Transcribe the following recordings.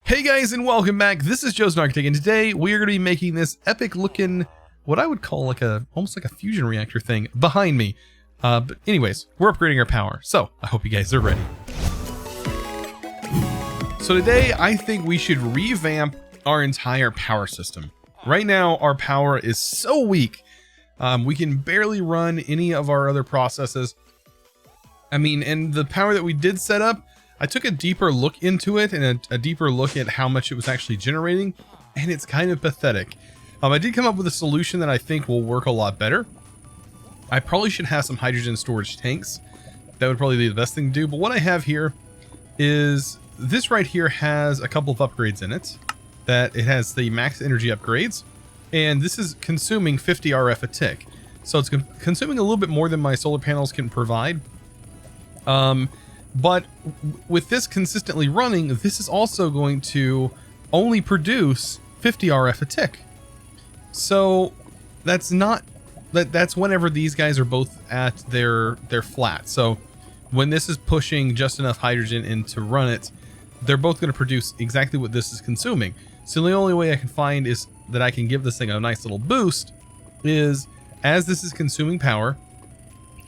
Hey guys, and welcome back. This is ChosenArchitect, and today we are going to be making this epic looking, what I would call like almost like a fusion reactor thing behind me. But anyways, we're upgrading our power, so I hope you guys are ready. So today I think we should revamp our entire power system. Right now our power is so weak, we can barely run any of our other processes. I mean, and the power that we did set up, I took a deeper look into it and a deeper look at how much it was actually generating, and it's kind of pathetic. I did come up with a solution that I think will work a lot better. I probably should have some hydrogen storage tanks. That would probably be the best thing to do, but what I have here is this right here has a couple of upgrades in it. That it has the max energy upgrades, and this is consuming 50 RF a tick. So it's consuming a little bit more than my solar panels can provide. But with this consistently running, this is also going to only produce 50 RF a tick. So that's not that's whenever these guys are both at their flat. So when this is pushing just enough hydrogen in to run it, they're both going to produce exactly what this is consuming. So the only way I can find is that I can give this thing a nice little boost is as this is consuming power.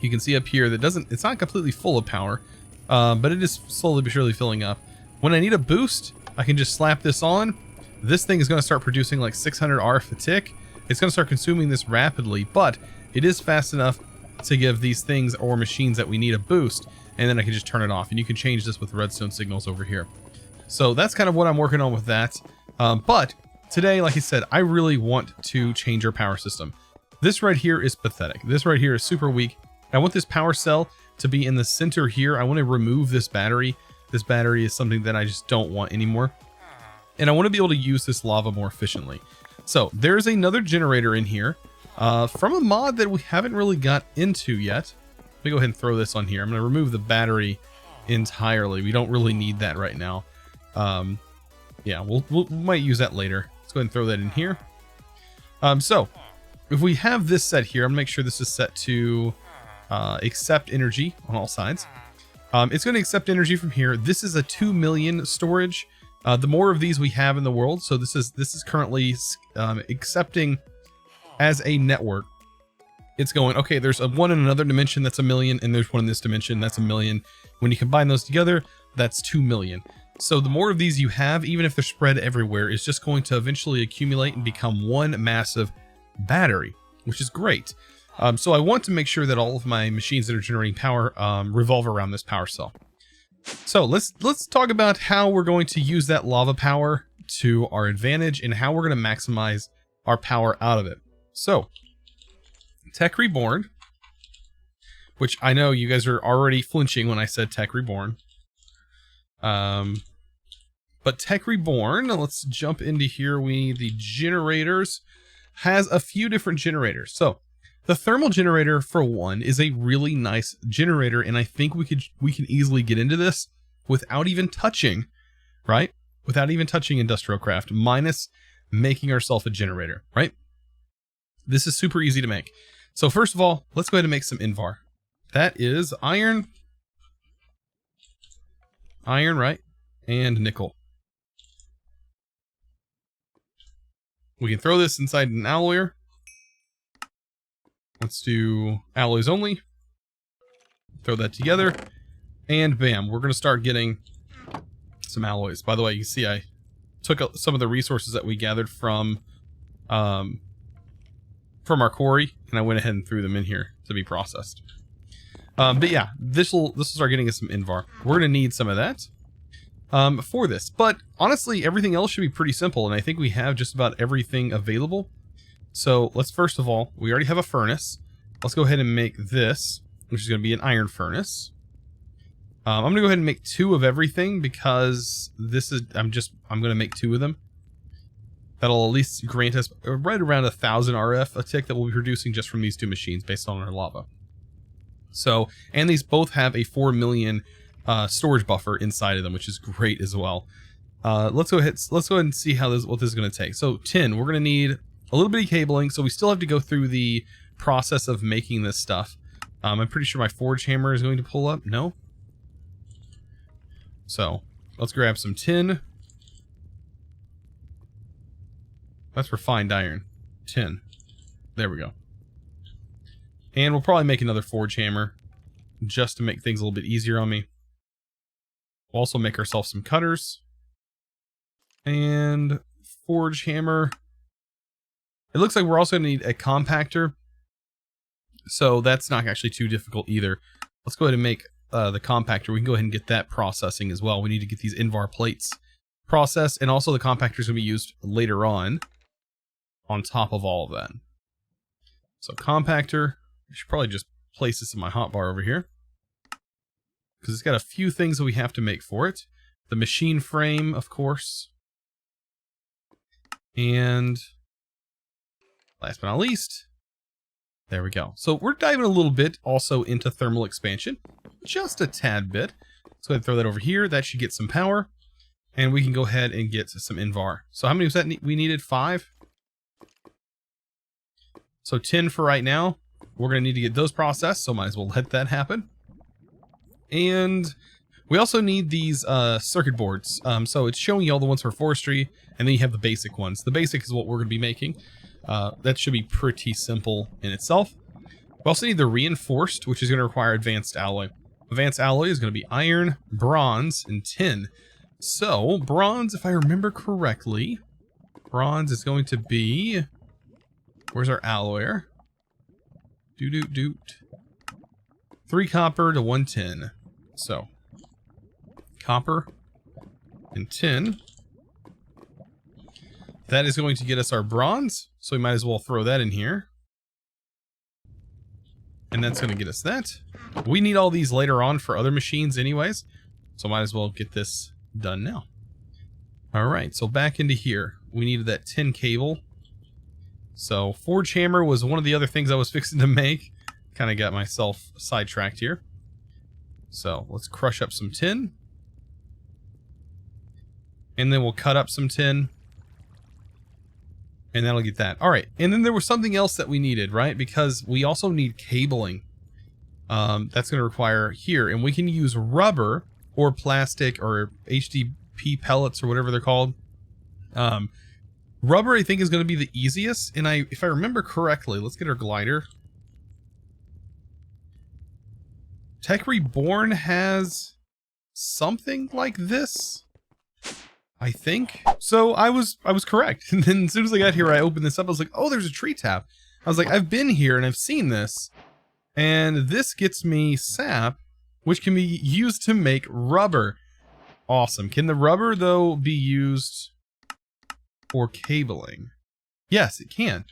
You can see up here that it's not completely full of power. But it is slowly but surely filling up. When I need a boost, I can just slap this on. This thing is going to start producing like 600 RF a tick. It's going to start consuming this rapidly, but it is fast enough to give these things or machines that we need a boost, and then I can just turn it off. And you can change this with redstone signals over here. So that's kind of what I'm working on with that. But today, like I said, I really want to change our power system. This right here is pathetic. This right here is super weak. I want this power cell to be in the center here. I want to remove this battery. This battery is something that I just don't want anymore. And I want to be able to use this lava more efficiently. So there's another generator in here from a mod that we haven't really got into yet. Let me go ahead and throw this on here. I'm going to remove the battery entirely. We don't really need that right now. Yeah, we might use that later. Let's go ahead and throw that in here. So if we have this set here, I'm going to make sure this is set to accept energy on all sides. It's going to accept energy from here. This is a 2 million storage. The more of these we have in the world, so this is currently accepting as a network. It's going, okay, there's a one in another dimension that's 1 million, and there's one in this dimension that's 1 million. When you combine those together, that's 2 million. So the more of these you have, even if they're spread everywhere, is just going to eventually accumulate and become one massive battery, which is great. So I want to make sure that all of my machines that are generating power revolve around this power cell. So let's talk about how we're going to use that lava power to our advantage and how we're going to maximize our power out of it. So Tech Reborn, which I know you guys are already flinching when I said Tech Reborn. But Tech Reborn, let's jump into here. We need the generators. Has a few different generators. So the thermal generator, for one, is a really nice generator, and I think we can easily get into this without even touching, right? Without even touching industrial craft, minus making ourselves a generator, right? This is super easy to make. So first of all, let's go ahead and make some Invar. That is iron, right? And nickel. We can throw this inside an alloyer. Let's do alloys only. Throw that together. And bam, we're going to start getting some alloys. By the way, you see I took some of the resources that we gathered from our quarry, and I went ahead and threw them in here to be processed. But yeah, this will start getting us some Invar. We're going to need some of that for this. But honestly, everything else should be pretty simple, and I think we have just about everything available. So let's first of all, we already have a furnace. Let's go ahead and make this, which is going to be an iron furnace. I'm going to go ahead and make 2 of everything because this is, I'm going to make 2 of them. That'll at least grant us right around 1,000 RF a tick that we'll be producing just from these 2 machines based on our lava. So, and these both have a 4 million storage buffer inside of them, which is great as well. Let's go ahead and see what this is going to take. So tin, we're going to need a little bit of cabling, so we still have to go through the process of making this stuff. I'm pretty sure my forge hammer is going to pull up. No? So let's grab some tin. That's refined iron. Tin. There we go. And we'll probably make another forge hammer just to make things a little bit easier on me. We'll also make ourselves some cutters. And forge hammer. It looks like we're also going to need a compactor. So that's not actually too difficult either. Let's go ahead and make the compactor. We can go ahead and get that processing as well. We need to get these Invar plates processed. And also the compactor is going to be used later on top of all of that. So compactor. I should probably just place this in my hotbar over here, because it's got a few things that we have to make for it. The machine frame, of course. And last but not least, there we go. So we're diving a little bit also into thermal expansion. Just a tad bit. Let's go ahead and throw that over here. That should get some power. And we can go ahead and get some Invar. So how many was that we needed? 5? So 10 for right now. We're going to need to get those processed, so might as well let that happen. And we also need these circuit boards. So it's showing you all the ones for forestry, and then you have the basic ones. The basic is what we're going to be making. That should be pretty simple in itself. We also need the reinforced, which is going to require advanced alloy. Advanced alloy is going to be iron, bronze, and tin. So bronze, if I remember correctly, bronze is going to be... Where's our alloyer? Doot. 3 copper to 1 tin. So, copper and tin. That is going to get us our bronze, so we might as well throw that in here. And that's going to get us that. We need all these later on for other machines anyways, so might as well get this done now. Alright, so back into here. We needed that tin cable. So, forge hammer was one of the other things I was fixing to make. Kind of got myself sidetracked here. So, let's crush up some tin. And then we'll cut up some tin. And that'll get that. Alright, and then there was something else that we needed, right? Because we also need cabling. That's going to require here. And we can use rubber or plastic or HDP pellets or whatever they're called. Rubber, I think, is going to be the easiest. And if I remember correctly, let's get our glider. Tech Reborn has something like this, I think. So I was correct. And then as soon as I got here, I opened this up. I was like, oh, there's a tree tap. I was like, I've been here and I've seen this. And this gets me sap, which can be used to make rubber. Awesome. Can the rubber, though, be used for cabling? Yes, it can.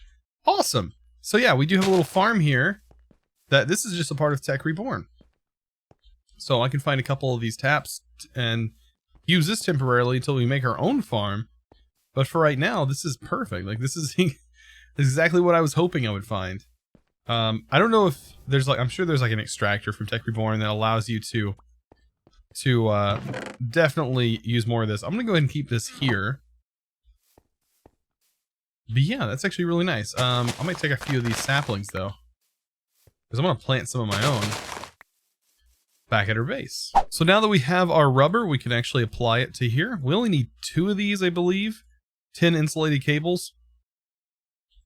Awesome. So yeah, we do have a little farm here. This is just a part of Tech Reborn. So I can find a couple of these taps and use this temporarily until we make our own farm. But for right now, this is perfect. Like, this is exactly what I was hoping I would find. I don't know if there's I'm sure there's like an extractor from Tech Reborn that allows you to definitely use more of this. I'm gonna go ahead and keep this here. But yeah, that's actually really nice. I might take a few of these saplings though, because I'm gonna plant some of my own back at our base. So now that we have our rubber, we can actually apply it to here. We only need 2 of these, I believe. 10 insulated cables.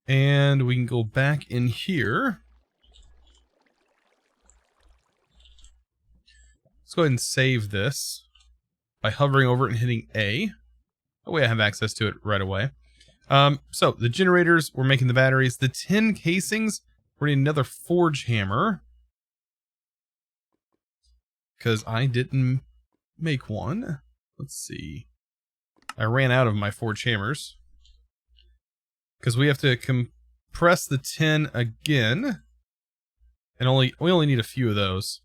And we can go back in here. Let's go ahead and save this by hovering over it and hitting A. That way I have access to it right away. So the generators, we're making the batteries. The tin casings, we're needing another forge hammer, because I didn't make one. Let's see. I ran out of my forge hammers, because we have to compress the tin again, and we only need a few of those.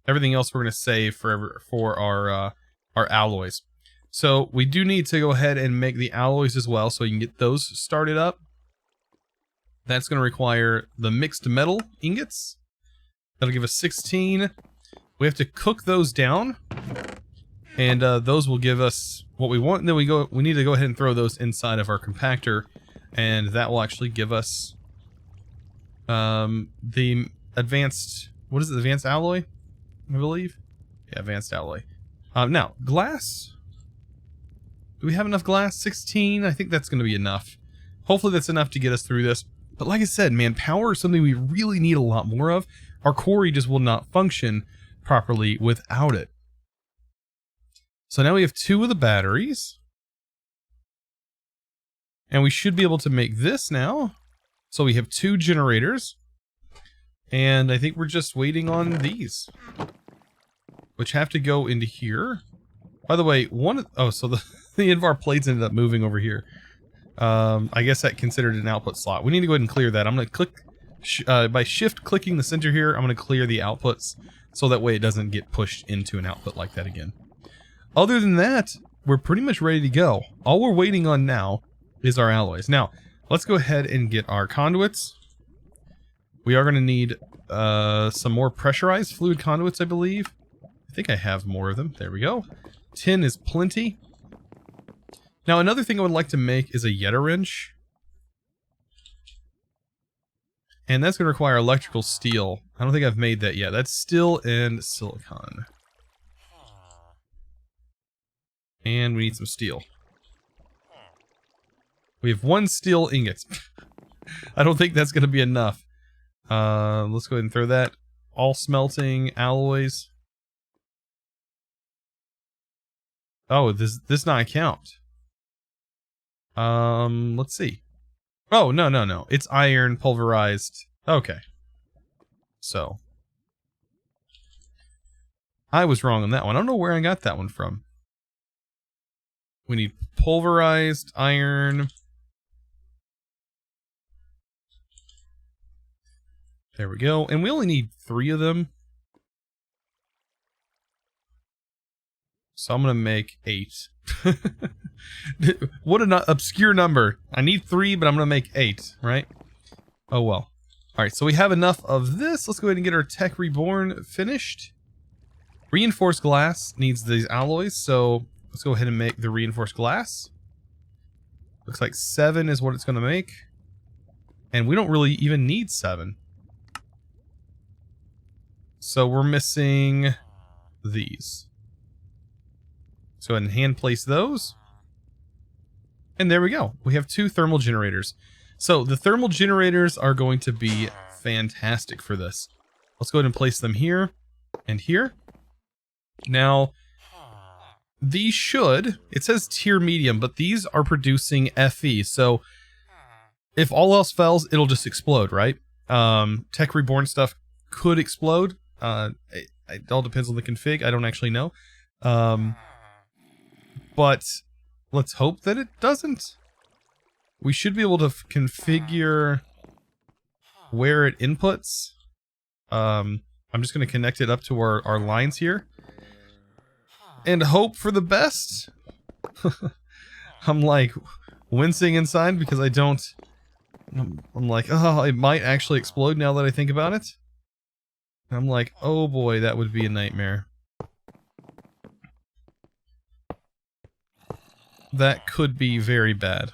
Everything else we're going to save for our alloys. So we do need to go ahead and make the alloys as well, so you can get those started up. That's going to require the mixed metal ingots. That'll give us 16. We have to cook those down, and those will give us what we want. And then we need to go ahead and throw those inside of our compactor, and that will actually give us the advanced, what is it, advanced alloy, I believe? Yeah, advanced alloy. Now, glass. Do we have enough glass? 16? I think that's going to be enough. Hopefully that's enough to get us through this. But like I said, man, power is something we really need a lot more of. Our quarry just will not function properly without it. So now we have 2 of the batteries. And we should be able to make this now. So we have 2 generators. And I think we're just waiting on these, which have to go into here. By the way, so the end of our plates ended up moving over here. I guess that considered an output slot. We need to go ahead and clear that. I'm going to click, by shift clicking the center here, I'm going to clear the outputs so that way it doesn't get pushed into an output like that again. Other than that, we're pretty much ready to go. All we're waiting on now is our alloys. Now, let's go ahead and get our conduits. We are going to need some more pressurized fluid conduits, I believe. I think I have more of them. There we go. Tin is plenty. Now, another thing I would like to make is a Yeta wrench. And that's going to require electrical steel. I don't think I've made that yet. That's steel and silicon. And we need some steel. We have 1 steel ingot. I don't think that's going to be enough. Let's go ahead and throw that. All smelting alloys. Oh, this not count. Let's see. Oh, no. It's iron pulverized. Okay. So. I was wrong on that one. I don't know where I got that one from. We need pulverized iron. There we go. And we only need 3 of them. So I'm going to make 8. What an obscure number. I need 3, but I'm going to make 8, right? Oh well. Alright, so we have enough of this. Let's go ahead and get our Tech Reborn finished. Reinforced glass needs these alloys, so let's go ahead and make the reinforced glass. Looks like 7 is what it's going to make. And we don't really even need 7. So we're missing these. So go ahead and hand place those. And there we go. We have 2 thermal generators. So the thermal generators are going to be fantastic for this. Let's go ahead and place them here and here. Now, these should, it says tier medium, but these are producing FE. So if all else fails, it'll just explode, right? Tech Reborn stuff could explode. It all depends on the config. I don't actually know. But let's hope that it doesn't. We should be able to configure where it inputs. I'm just going to connect it up to our lines here. And hope for the best. I'm like wincing inside because I don't... I'm like, oh, it might actually explode now that I think about it. I'm like, oh boy, that would be a nightmare. That could be very bad.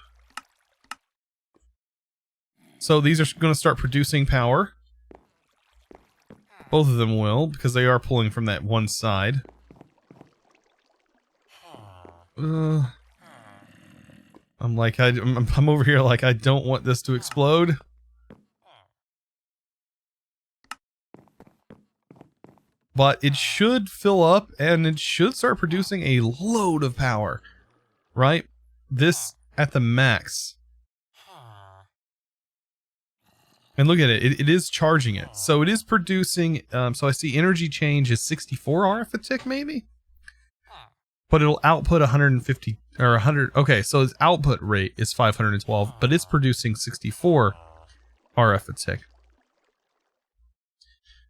So these are going to start producing power. Both of them will, because they are pulling from that one side. I'm like, I'm over here like I don't want this to explode. But it should fill up and it should start producing a load of power. Right? This at the max. And look at it. It is charging it. So it is producing, so I see energy change is 64 RF a tick maybe? But it'll output 150 or 100. Okay, so its output rate is 512, but it's producing 64 RF a tick.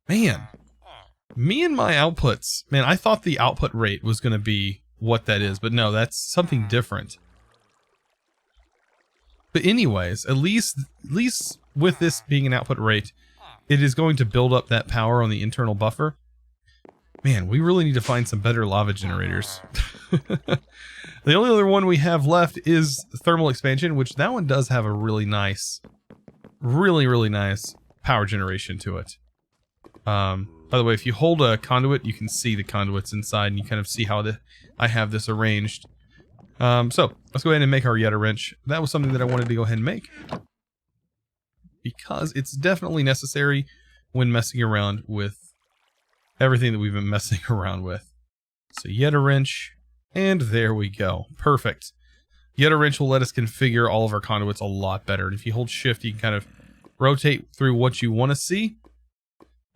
Man, me and my outputs, man, I thought the output rate was going to be what that is, but no, that's something different. But anyways, at least with this being an output rate, it is going to build up that power on the internal buffer. Man, we really need to find some better lava generators. The only other one we have left is thermal expansion, which that one does have a really nice, really nice power generation to it. By the way, if you hold a conduit, you can see the conduits inside, and you kind of see how I have this arranged. So let's go ahead and make our Yeta wrench. That was something that I wanted to go ahead and make, because it's definitely necessary when messing around with everything that we've been messing around with. So Yeta wrench, and there we go. Perfect. Yeta wrench will let us configure all of our conduits a lot better. And if you hold shift, you can kind of rotate through what you want to see.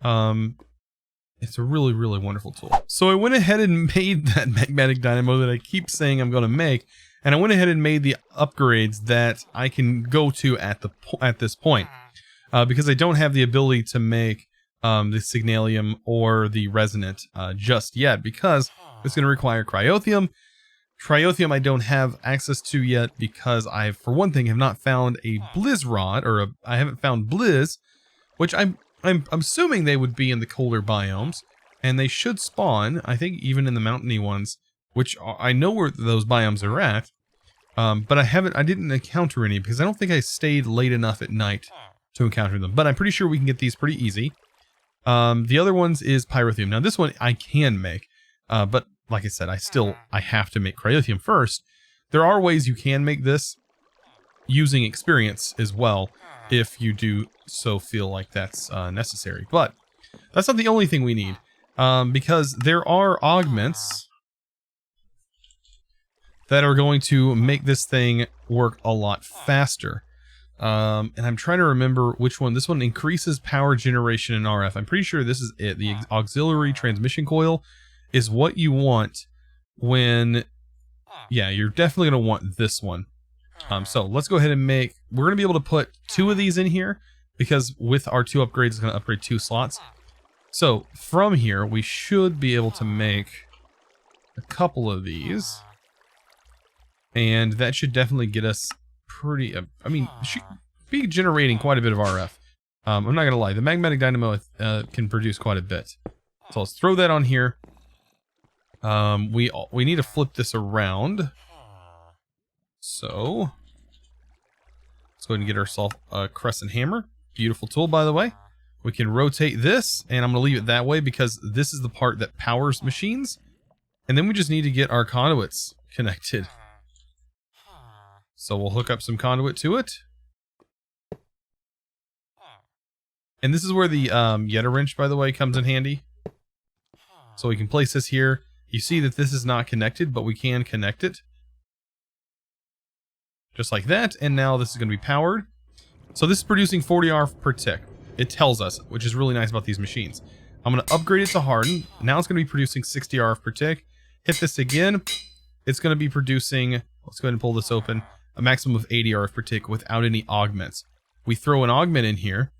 It's a really, really wonderful tool. So I went ahead and made that Magmatic Dynamo that I keep saying I'm going to make, and I went ahead and made the upgrades that I can go to at this point, because I don't have the ability to make the Signalium or the Resonant just yet, because it's going to require Cryothium. Cryothium I don't have access to yet because I, for one thing, have not found a Blizz Rod, or I haven't found Blizz, which I'm assuming they would be in the colder biomes, and they should spawn, I think, even in the mountainy ones, which I know where those biomes are at, but I didn't encounter any because I don't think I stayed late enough at night to encounter them, but I'm pretty sure we can get these pretty easy. The other ones is Pyrotheum. Now this one I can make, but like I said, I have to make Cryothium first. There are ways you can make this using experience as well, if you do so feel like that's necessary. But that's not the only thing we need, because there are augments that are going to make this thing work a lot faster. And I'm trying to remember which one. This one increases power generation in RF. I'm pretty sure this is it. The auxiliary transmission coil is what you want when... Yeah, you're definitely going to want this one. So let's go ahead and make... We're going to be able to put 2 of these in here, because with our 2 upgrades, it's going to upgrade 2 slots. So from here, we should be able to make a couple of these. And that should definitely get us pretty... I mean, it should be generating quite a bit of RF. I'm not going to lie. The Magmatic Dynamo can produce quite a bit. So let's throw that on here. We need to flip this around. So let's go ahead and get ourselves a Crescent Hammer. Beautiful tool, by the way. We can rotate this, and I'm going to leave it that way because this is the part that powers machines. And then we just need to get our conduits connected. So we'll hook up some conduit to it. And this is where the Yeta wrench, by the way, comes in handy. So we can place this here. You see that this is not connected, but we can connect it. Just like that, and now this is going to be powered. So this is producing 40 RF per tick. It tells us, which is really nice about these machines. I'm going to upgrade it to harden. Now it's going to be producing 60 RF per tick. Hit this again. It's going to be producing, let's go ahead and pull this open, a maximum of 80 RF per tick without any augments. We throw an augment in here,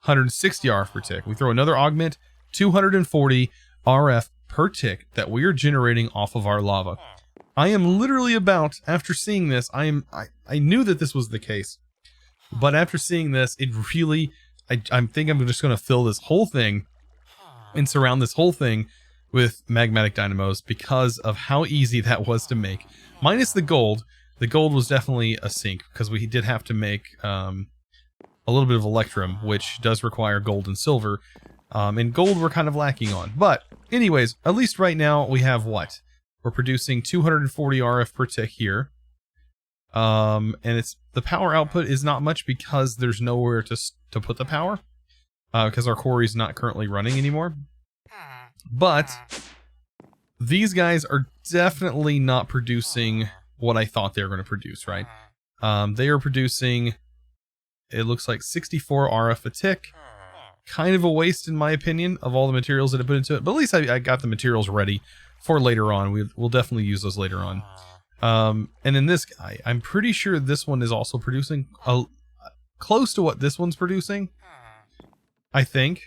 160 RF per tick. We throw another augment, 240 RF per tick that we are generating off of our lava. I am literally about, after seeing this, I knew that this was the case, but after seeing this, it really, I think I'm just going to fill this whole thing and surround this whole thing with Magmatic Dynamos because of how easy that was to make. Minus the gold. The gold was definitely a sink because we did have to make a little bit of Electrum, which does require gold and silver. And gold we're kind of lacking on. But anyways, at least right now we have what? We're producing 240 RF per tick here. And the power output is not much because there's nowhere to put the power. Because our quarry is not currently running anymore. But these guys are definitely not producing what I thought they were going to produce, right? They are producing, it looks like 64 RF a tick. Kind of a waste, in my opinion, of all the materials that I put into it. But at least I got the materials ready for later on. We'll definitely use those later on. And in this guy, I'm pretty sure this one is also producing close to what this one's producing. I think.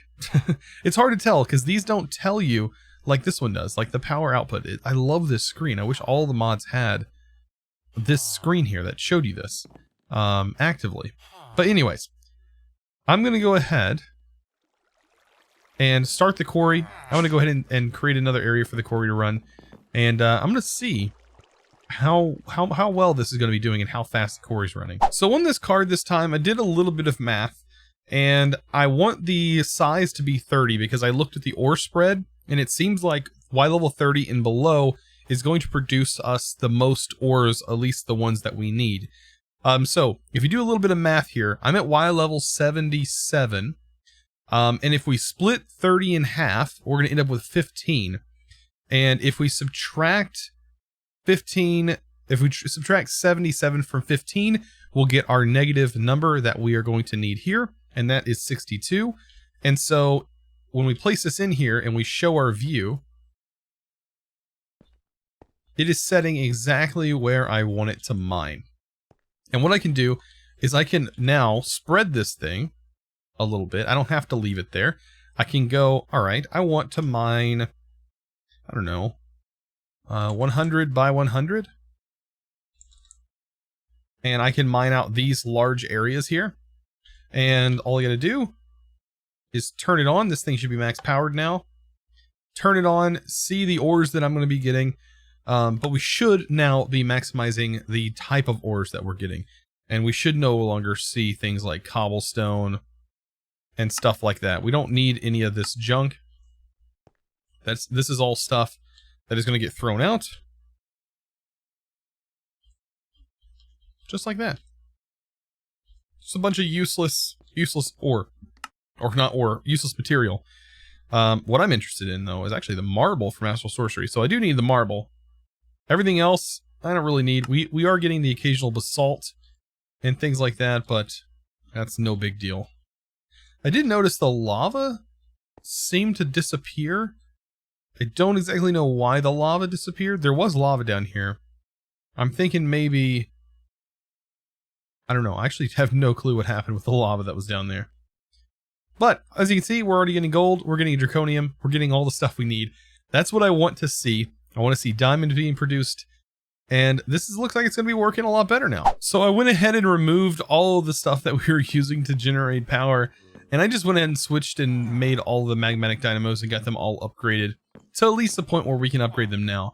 It's hard to tell because these don't tell you like this one does, like the power output. I love this screen. I wish all the mods had this screen here that showed you this actively. But anyways, I'm going to go ahead and start the quarry. I want to go ahead and create another area for the quarry to run. And I'm going to see how well this is going to be doing and how fast the quarry's running. So on this card this time, I did a little bit of math. And I want the size to be 30 because I looked at the ore spread. And it seems like Y level 30 and below is going to produce us the most ores, at least the ones that we need. So if you do a little bit of math here, I'm at Y level 77. And if we split 30 in half, we're going to end up with 15. And if we subtract 15, if we subtract 77 from 15, we'll get our negative number that we are going to need here, and that is 62. And so when we place this in here and we show our view, it is setting exactly where I want it to mine. And what I can do is I can now spread this thing a little bit. I don't have to leave it there. I can go, all right, I want to mine, I don't know, 100 by 100. And I can mine out these large areas here. And all I gotta do is turn it on. This thing should be max powered now. Turn it on, see the ores that I'm going to be getting. But we should now be maximizing the type of ores that we're getting. And we should no longer see things like cobblestone and stuff like that. We don't need any of this junk. This is all stuff that is going to get thrown out. Just like that. Just a bunch of useless ore. Or not ore, useless material. What I'm interested in, though, is actually the marble from Astral Sorcery. So I do need the marble. Everything else, I don't really need. We are getting the occasional basalt and things like that, but that's no big deal. I did notice the lava seemed to disappear. I don't exactly know why the lava disappeared. There was lava down here. I'm thinking maybe... I don't know. I actually have no clue what happened with the lava that was down there. But, as you can see, we're already getting gold, we're getting draconium, we're getting all the stuff we need. That's what I want to see. I want to see diamond being produced. And looks like it's going to be working a lot better now. So I went ahead and removed all of the stuff that we were using to generate power. And I just went ahead and switched and made all the magmatic dynamos and got them all upgraded. To at least the point where we can upgrade them now.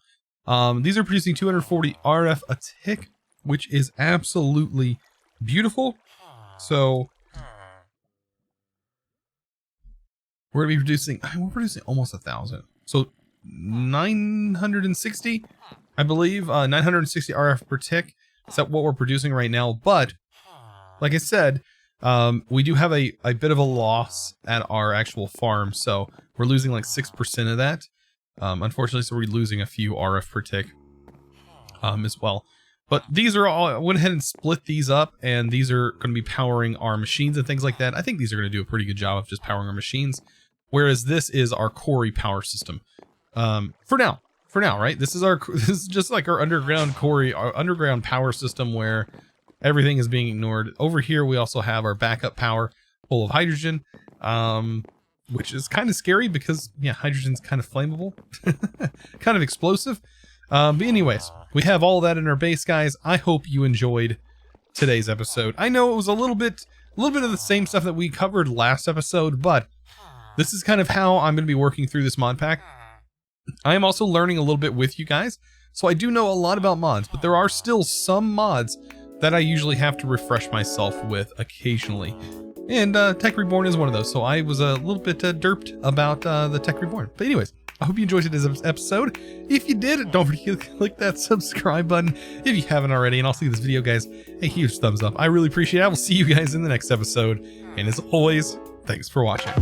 These are producing 240 RF a tick, which is absolutely beautiful. So we're going to be producing, we're producing almost 1,000. So 960, I believe, 960 RF per tick. Is that what we're producing right now? But like I said, we do have a bit of a loss at our actual farm. So we're losing like 6% of that. Unfortunately, so we're losing a few RF per tick as well. But these are all, I went ahead and split these up, and these are going to be powering our machines and things like that. I think these are going to do a pretty good job of just powering our machines. Whereas this is our quarry power system. For now, right? This is just like our underground quarry, our underground power system where everything is being ignored. Over here, we also have our backup power full of hydrogen, which is kind of scary because, yeah, hydrogen's kind of flammable, kind of explosive. But anyways, we have all that in our base, guys. I hope you enjoyed today's episode. I know it was a little bit of the same stuff that we covered last episode, but this is kind of how I'm going to be working through this mod pack. I am also learning a little bit with you guys, so I do know a lot about mods, but there are still some mods that I usually have to refresh myself with occasionally. And Tech Reborn is one of those, so I was a little bit derped about the Tech Reborn. But anyways, I hope you enjoyed today's episode. If you did, don't forget to click that subscribe button if you haven't already, and I'll see this video, guys, a huge thumbs up. I really appreciate it. I will see you guys in the next episode, and as always, thanks for watching.